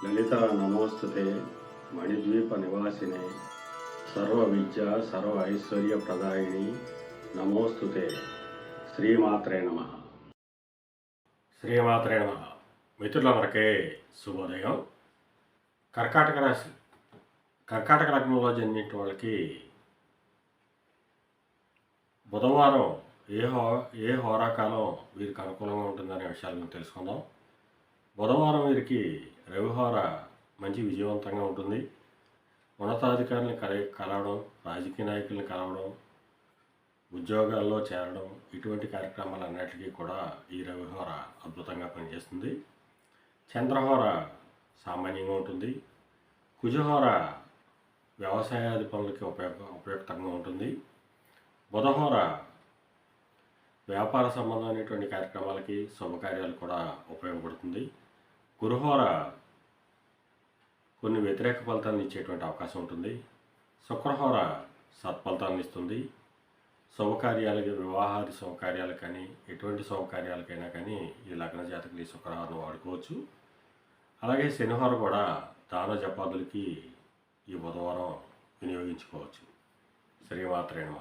లలిత నమోస్తుతే మణిద్వీప నివాసినే సర్వ విద్య సర్వ ఐశ్వర్య ప్రదాయిని నమోస్తుతే. శ్రీమాత్రే నమ. శ్రీమాత్రే నమ. మిత్రులందరికీ శుభోదయం. కర్కాటక రాశి, కర్కాటక లగ్నంలో జన్మించిన వాళ్ళకి బుధవారం ఏ హోరాకాలం వీరికి అనుకూలంగా ఉంటుందనే విషయాల గురించి తెలుసుకుందాం. బుధవారం వీరికి రవిహోర మంచి విజయవంతంగా ఉంటుంది. ఉన్నతాధికారులను కలవడం, రాజకీయ నాయకులను కలవడం, ఉద్యోగాల్లో చేరడం, ఇటువంటి కార్యక్రమాలన్నిటికీ కూడా ఈ రవిహోర అద్భుతంగా పనిచేస్తుంది. చంద్రహోర సామాన్యంగా ఉంటుంది. కుజహోర వ్యవసాయాది పనులకి ఉపయుక్తంగా ఉంటుంది. బుధహోర వ్యాపార సంబంధమైనటువంటి కార్యక్రమాలకి, శుభకార్యాలు కూడా ఉపయోగపడుతుంది. గురుహోర కొన్ని వ్యతిరేక ఫలితాలను ఇచ్చేటువంటి అవకాశం ఉంటుంది. శుక్రహోర సత్ఫలితాలను ఇస్తుంది. శుభకార్యాలకి, వివాహాది శుభకార్యాలు కానీ, ఎటువంటి శుభకార్యాలకైనా కానీ ఈ లగ్న జాతకులు ఈ శుక్రహోరను వాడుకోవచ్చు. అలాగే శనిహోర కూడా దాన జపాదులకి ఈ బుధవారం వినియోగించుకోవచ్చు. శ్రీమాత్రే నమః.